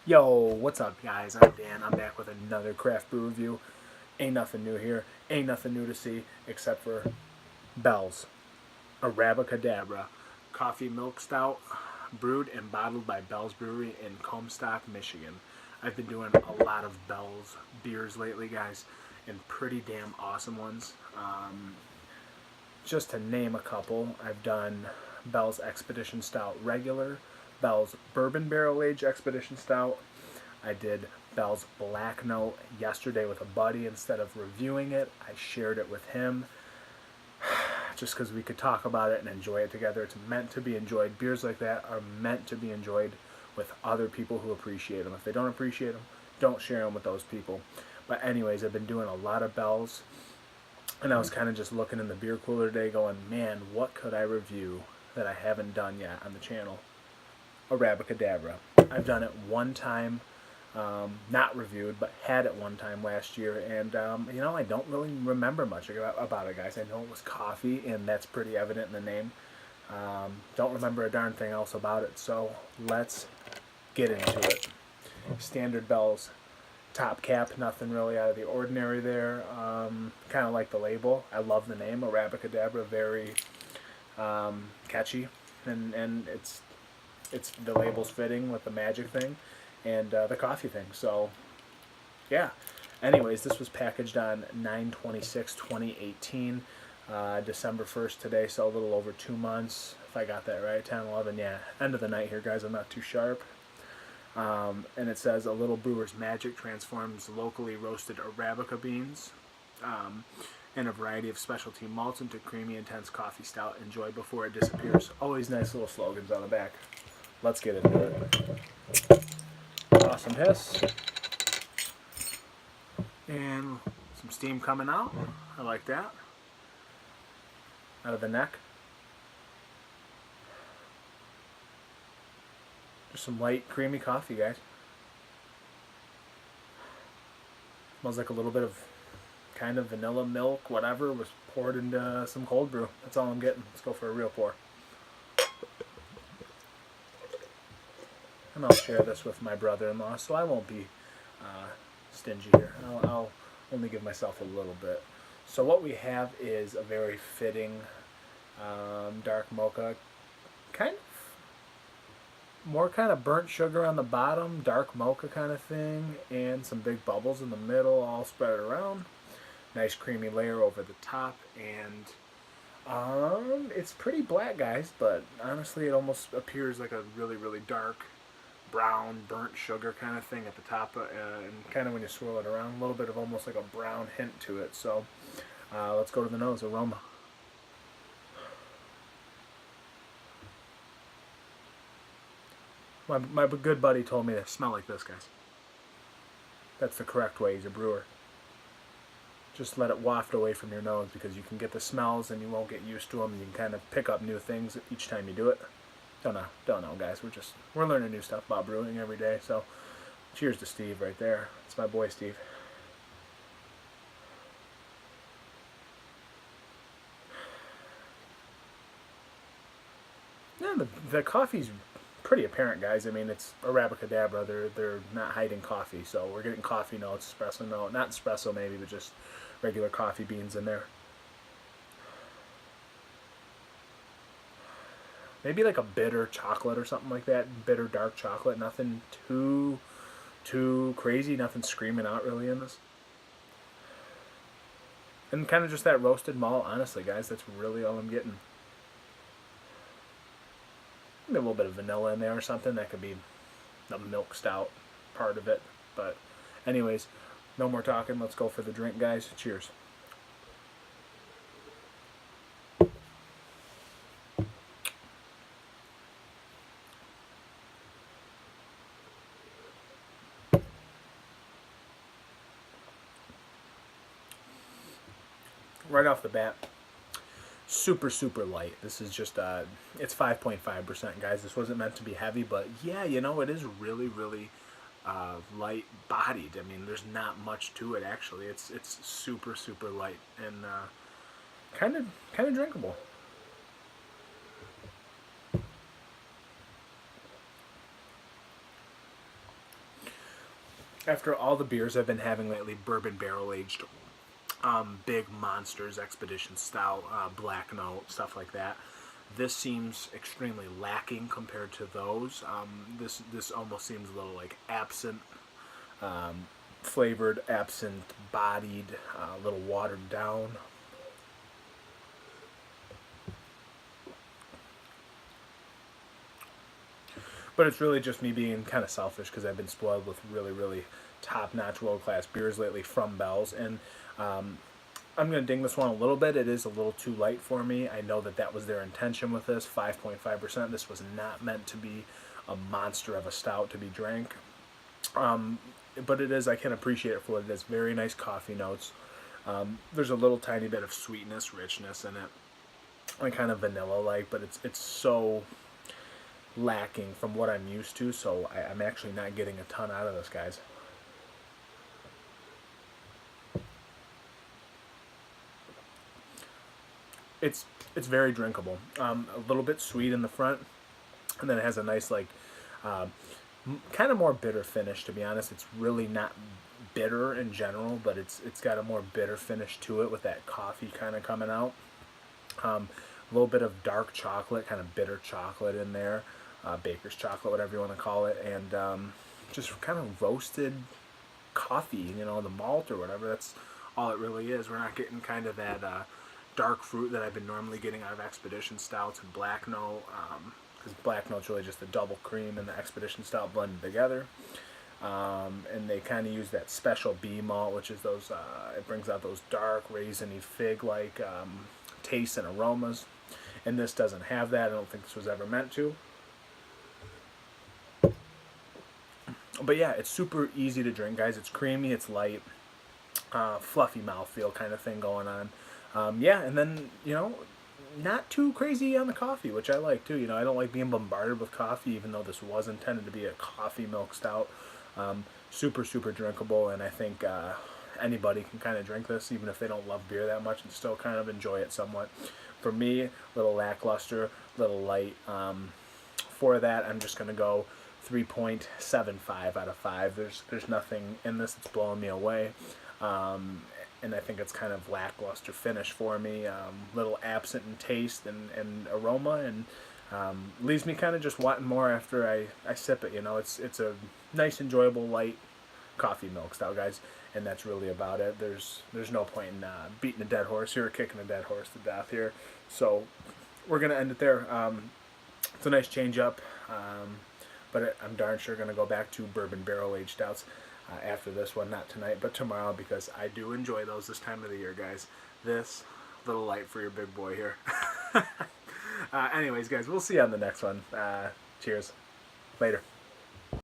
Yo, what's up, guys? I'm Dan. I'm back with another craft brew review. Ain't nothing new here. Ain't nothing new to see except for Bell's Arabicadabra coffee milk stout, brewed and bottled by Bell's Brewery in Comstock, Michigan. I've been doing a lot of Bell's beers lately, guys, and pretty damn awesome ones. Just to name a couple, I've done Bell's Expedition Stout Regular, Bell's Bourbon Barrel Age Expedition Stout. I did Bell's Black Note yesterday with a buddy. Instead of reviewing it, I shared it with him just because we could talk about it and enjoy it together. It's meant to be enjoyed. Beers like that are meant to be enjoyed with other people who appreciate them. If they don't appreciate them, don't share them with those people. But anyways, I've been doing a lot of Bell's, and I was kind of just looking in the beer cooler today going, man, what could I review that I haven't done yet on the channel? Arabicadabra. I've done it one time, not reviewed, but had it one time last year, and I don't really remember much about it, guys. I know it was coffee, and that's pretty evident in the name. Don't remember a darn thing else about it, so let's get into it. Standard Bell's top cap, nothing really out of the ordinary there. Kind of like the label. I love the name, Arabicadabra, very catchy, and it's the label's fitting with the magic thing and the coffee thing. So yeah. Anyways, this was packaged on 9/26/2018, December 1st today, so a little over 2 months, if I got that right. 10, 11, yeah. End of the night here, guys. I'm not too sharp. And it says a little brewer's magic transforms locally roasted Arabica beans and a variety of specialty malts into creamy, intense coffee stout. Enjoy before it disappears. Always nice little slogans on the back. Let's get into it. Awesome hiss. And some steam coming out. I like that. Out of the neck. Just some light, creamy coffee, guys. Smells like a little bit of kind of vanilla milk, whatever, was poured into some cold brew. That's all I'm getting. Let's go for a real pour. And I'll share this with my brother-in-law, so I won't be stingy here. I'll only give myself a little bit. So what we have is a very fitting dark mocha, more kind of burnt sugar on the bottom, dark mocha kind of thing, and some big bubbles in the middle, all spread around. Nice creamy layer over the top, and it's pretty black, guys, but honestly it almost appears like a really, really dark brown burnt sugar kind of thing at the top, and kind of when you swirl it around, a little bit of almost like a brown hint to it. So let's go to the nose. Aroma. My good buddy told me to smell like this, guys. That's the correct way. He's a brewer. Just let it waft away from your nose, because you can get the smells and you won't get used to them, and you can kind of pick up new things each time you do it. Don't know, guys. We're learning new stuff about brewing every day. So, cheers to Steve right there. It's my boy Steve. Yeah, the coffee's pretty apparent, guys. I mean, it's Arabicadabra. They're not hiding coffee, so we're getting coffee notes, espresso note, not espresso maybe, but just regular coffee beans in there. Maybe like a bitter chocolate or something like that. Bitter dark chocolate. Nothing too crazy. Nothing screaming out really in this. And kind of just that roasted malt. Honestly, guys, that's really all I'm getting. Maybe a little bit of vanilla in there or something. That could be the milk stout part of it. But anyways, no more talking. Let's go for the drink, guys. Cheers. Right off the bat, super, super light. This is just, it's 5.5%, guys. This wasn't meant to be heavy, but yeah, it is really, really light bodied. I mean, there's not much to it, actually. It's super, super light and kind of drinkable. after all the beers I've been having lately, bourbon barrel aged, big monsters, Expedition Stout, Black Note, stuff like that. This seems extremely lacking compared to those. This almost seems a little like absinthe flavored, absinthe bodied, a little watered down. But it's really just me being kind of selfish because I've been spoiled with really, really top-notch, world-class beers lately from Bell's. And I'm going to ding this one a little bit. It is a little too light for me. I know that that was their intention with this, 5.5%. This was not meant to be a monster of a stout to be drank. But it is, I can appreciate it for what it is. Very nice coffee notes. There's a little tiny bit of sweetness, richness in it. Like kind of vanilla-like, but it's so lacking from what I'm used to, so I'm actually not getting a ton out of this, guys. It's very drinkable. A little bit sweet in the front, and then it has a nice like kind of more bitter finish. To be honest, it's really not bitter in general, but it's got a more bitter finish to it with that coffee kind of coming out. A little bit of dark chocolate, kind of bitter chocolate in there. Baker's chocolate, whatever you want to call it, and just kind of roasted coffee, you know, the malt or whatever. That's all it really is. We're not getting kind of that dark fruit that I've been normally getting out of Expedition Stouts and Black Note, because Black Note's really just the double cream and the Expedition Stout blended together. And they kind of use that special bee malt, which is those, it brings out those dark, raisiny, fig-like tastes and aromas. And this doesn't have that. I don't think this was ever meant to. But yeah, it's super easy to drink, guys. It's creamy, it's light, fluffy mouthfeel kind of thing going on. Yeah, and then, you know, not too crazy on the coffee, which I like too. You know, I don't like being bombarded with coffee, even though this was intended to be a coffee milk stout. Super, super drinkable, and I think anybody can kind of drink this, even if they don't love beer that much, and still kind of enjoy it somewhat. For me, a little lackluster, a little light. For that, I'm just going to go 3.75 out of 5. There's nothing in this that's blowing me away. And I think it's kind of lackluster finish for me. Little absent in taste and aroma, and leaves me kind of just wanting more after I sip it. You know, it's a nice, enjoyable, light coffee milk stout, guys, and that's really about it. There's no point in beating a dead horse here, or kicking a dead horse to death here. So we're gonna end it there. It's a nice change up. But I'm darn sure going to go back to bourbon barrel-aged stouts after this one. Not tonight, but tomorrow, because I do enjoy those this time of the year, guys. This, little light for your big boy here. Anyways, guys, we'll see you on the next one. Cheers. Later.